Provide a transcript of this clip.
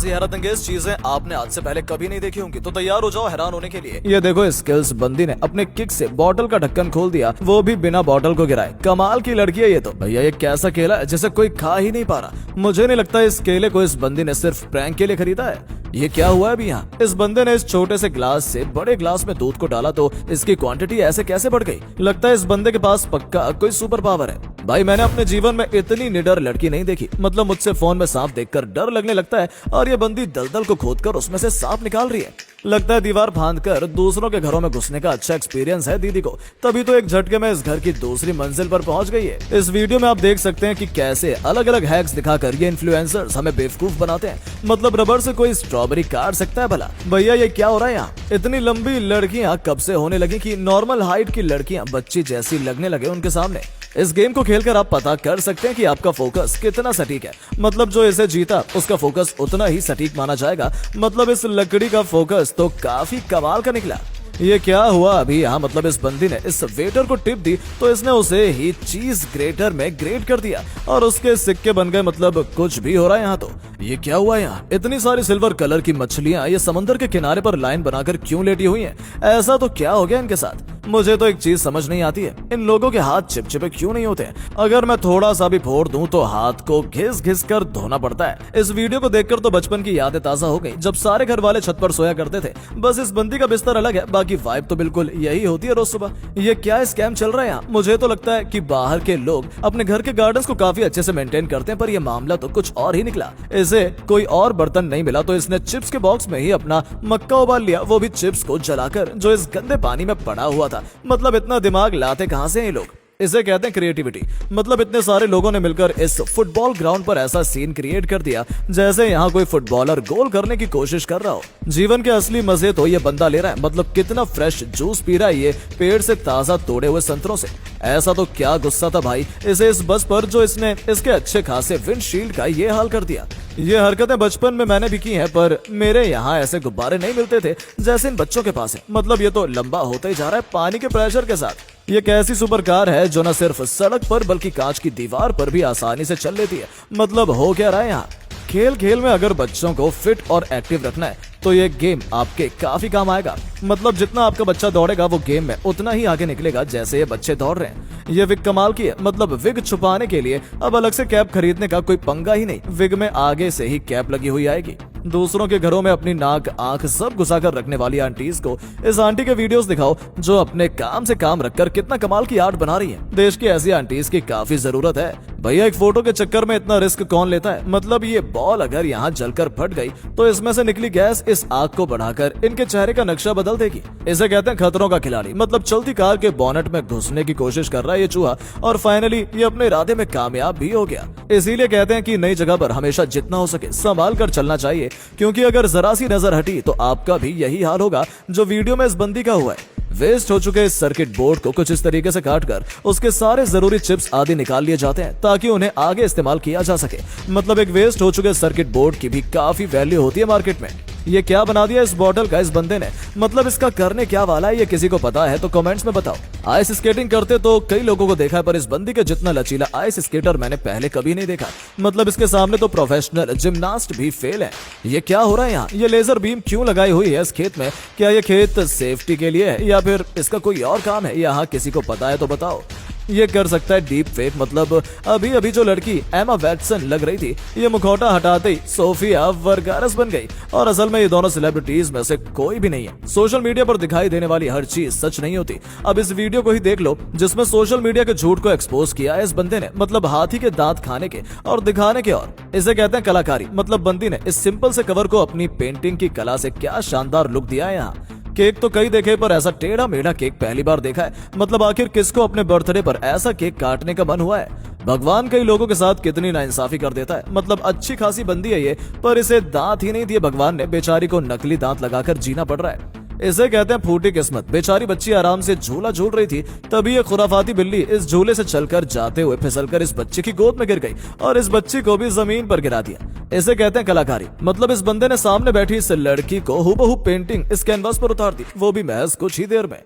ऐसी हैरतअंगेज चीजें आपने आज से पहले कभी नहीं देखी होंगी, तो तैयार हो जाओ हैरान होने के लिए। ये देखो, स्किल्स बंदी ने अपने किक से बॉटल का ढक्कन खोल दिया, वो भी बिना बॉटल को गिराए। कमाल की लड़की है ये तो। भैया ये कैसा केला है जिसे कोई खा ही नहीं पा रहा। मुझे नहीं लगता इस केले को इस बंदी ने सिर्फ प्रैंक के लिए खरीदा है। ये क्या हुआ है अभी यहाँ? इस बंदे ने इस छोटे से ग्लास से बड़े ग्लास में दूध को डाला तो इसकी क्वांटिटी ऐसे कैसे बढ़ गई? लगता है इस बंदे के पास पक्का कोई सुपर पावर है। भाई मैंने अपने जीवन में इतनी निडर लड़की नहीं देखी। मतलब मुझसे फोन में सांप देखकर डर लगने लगता है और ये बंदी दलदल को खोदकर उसमें से सांप निकाल रही है। लगता है दीवार फांदकर दूसरों के घरों में घुसने का अच्छा एक्सपीरियंस है दीदी को, तभी तो एक झटके में इस घर की दूसरी मंजिल पर पहुंच गई है। इस वीडियो में आप देख सकते हैं कि कैसे अलग अलग हैक्स दिखाकर ये इन्फ्लुएंसर्स हमें बेवकूफ बनाते हैं। मतलब रबर से कोई स्ट्रॉबेरी काट सकता है भला? भैया ये क्या हो रहा है यहाँ? इतनी लंबी लड़कियां कब से होने लगी कि नॉर्मल हाइट की लड़कियां बच्ची जैसी लगने लगे उनके सामने। इस गेम को खेलकर आप पता कर सकते हैं कि आपका फोकस कितना सटीक है। मतलब जो इसे जीता उसका फोकस उतना ही सटीक माना जाएगा। मतलब इस लकड़ी का फोकस तो काफी कमाल का निकला। ये क्या हुआ अभी यहाँ? मतलब इस बंदी ने इस वेटर को टिप दी तो इसने उसे ही चीज ग्रेटर में ग्रेट कर दिया और उसके सिक्के बन गए। मतलब कुछ भी हो रहा है यहाँ तो। ये क्या हुआ यहाँ? इतनी सारी सिल्वर कलर की मछलियां ये समंदर के किनारे पर लाइन बनाकर क्यों लेटी हुई हैं? ऐसा तो क्या हो गया इनके साथ? मुझे तो एक चीज समझ नहीं आती है, इन लोगों के हाथ चिपचिपे क्यों नहीं होते हैं? अगर मैं थोड़ा सा भी फोड़ दूं तो हाथ को घिस घिस कर धोना पड़ता है। इस वीडियो को देखकर तो बचपन की यादें ताजा हो गई, जब सारे घर वाले छत पर सोया करते थे। बस इस बंदी का बिस्तर अलग है, बाकी वाइब तो बिल्कुल यही होती है रोज सुबह। ये क्या स्कैम चल रहा है यहाँ? मुझे तो लगता है कि बाहर के लोग अपने घर के गार्डन्स को काफी अच्छे से मेंटेन करते हैं, पर यह मामला तो कुछ और ही निकला। इसे कोई और बर्तन नहीं मिला तो इसने चिप्स के बॉक्स में ही अपना मक्का उबाल लिया, वो भी चिप्स को जलाकर जो इस गंदे पानी में पड़ा हुआ था। मतलब इतना दिमाग लाते कहां से हैं ये लोग? इसे कहते हैं क्रिएटिविटी। मतलब इतने सारे लोगों ने मिलकर इस फुटबॉल ग्राउंड पर ऐसा सीन क्रिएट कर दिया जैसे यहाँ कोई फुटबॉलर गोल करने की कोशिश कर रहा हो। जीवन के असली मजे तो ये बंदा ले रहा है। मतलब कितना फ्रेश जूस पी रहा है ये पेड़ से ताजा तोड़े हुए संतरों से। ऐसा तो क्या गुस्सा था भाई इसे इस बस पर जो इसने इसके अच्छे खासे विंडशील्ड का ये हाल कर दिया। ये हरकतें बचपन में मैंने भी की हैं, पर मेरे यहाँ ऐसे गुब्बारे नहीं मिलते थे जैसे इन बच्चों के पास है। मतलब ये तो लंबा होता ही जा रहा है पानी के प्रेशर के साथ। ये कैसी सुपर कार है जो न सिर्फ सड़क पर बल्कि कांच की दीवार पर भी आसानी से चल लेती है? मतलब हो क्या रहा है यहाँ? खेल खेल में अगर बच्चों को फिट और एक्टिव रखना है तो ये गेम आपके काफी काम आएगा। मतलब जितना आपका बच्चा दौड़ेगा वो गेम में उतना ही आगे निकलेगा जैसे ये बच्चे दौड़ रहे हैं। ये विग कमाल की है। मतलब विग छुपाने के लिए अब अलग से कैप खरीदने का कोई पंगा ही नहीं। विग में आगे से ही कैप लगी हुई आएगी। दूसरों के घरों में अपनी नाक आंख सब घुसाकर रखने वाली आंटीज को इस आंटी के वीडियोस दिखाओ जो अपने काम से काम रखकर कितना कमाल की आर्ट बना रही है। देश की ऐसी आंटीज की काफी जरूरत है। भैया एक फोटो के चक्कर में इतना रिस्क कौन लेता है? मतलब ये बॉल अगर यहाँ जलकर फट गई तो इसमें से निकली गैस इस आग को बढ़ाकर इनके चेहरे का नक्शा बदल देगी। इसे कहते हैं खतरों का खिलाड़ी। मतलब चलती कार के बोनेट में घुसने की कोशिश कर रहा है ये चूहा और फाइनली ये अपने इरादे में कामयाब भी हो गया। इसीलिए कहते हैं कि नई जगह पर हमेशा जितना हो सके संभाल कर चलना चाहिए, क्योंकि अगर जरा सी नजर हटी तो आपका भी यही हाल होगा जो वीडियो में इस बंदी का हुआ है। वेस्ट हो चुके इस सर्किट बोर्ड को कुछ इस तरीके से काटकर उसके सारे जरूरी चिप्स आदि निकाल लिए जाते हैं ताकि उन्हें आगे इस्तेमाल किया जा सके। मतलब एक वेस्ट हो चुके सर्किट बोर्ड की भी काफी वैल्यू होती है मार्केट में। ये क्या बना दिया इस बॉटल का इस बंदे ने? मतलब इसका करने क्या वाला है? ये किसी को पता है तो कमेंट्स में बताओ। आइस स्केटिंग करते तो कई लोगों को देखा है, पर इस बंदी के जितना लचीला आइस स्केटर मैंने पहले कभी नहीं देखा। मतलब इसके सामने तो प्रोफेशनल जिम्नास्ट भी फेल है। ये क्या हो रहा है यहाँ? ये लेजर बीम क्यों लगाई हुई है इस खेत में? क्या ये खेत सेफ्टी के लिए है या फिर इसका कोई और काम है? यहाँ किसी को पता है तो बताओ। ये कर सकता है डीप फेक। मतलब अभी अभी जो लड़की एमा वैटसन लग रही थी ये मुखौटा हटाते ही सोफिया वर्गारस बन गई और असल में ये दोनों सेलिब्रिटीज में से कोई भी नहीं है। सोशल मीडिया पर दिखाई देने वाली हर चीज सच नहीं होती। अब इस वीडियो को ही देख लो जिसमें सोशल मीडिया के झूठ को एक्सपोज किया है इस बंदे ने। मतलब हाथी के दांत खाने के और दिखाने के और। इसे कहते हैं कलाकारी। मतलब बंदी ने इस सिंपल से कवर को अपनी पेंटिंग की कला से क्या शानदार लुक दिया है यहाँ। केक तो कई देखे पर ऐसा टेढ़ा मेढ़ा केक पहली बार देखा है। मतलब आखिर किसको अपने बर्थडे पर ऐसा केक काटने का मन हुआ है? भगवान कई लोगों के साथ कितनी नाइंसाफी कर देता है। मतलब अच्छी खासी बंदी है ये, पर इसे दांत ही नहीं दिए भगवान ने। बेचारी को नकली दांत लगाकर जीना पड़ रहा है। इसे कहते हैं फूटी किस्मत। बेचारी बच्ची आराम से झूला झूल रही थी, तभी ये खुराफाती बिल्ली इस झूले से चलकर जाते हुए फिसलकर इस बच्ची की गोद में गिर गई और इस बच्ची को भी जमीन पर गिरा दिया। इसे कहते हैं कलाकारी। मतलब इस बंदे ने सामने बैठी इस लड़की को हूबहू पेंटिंग इस कैनवास पर उतार दी, वो भी महज कुछ ही देर में।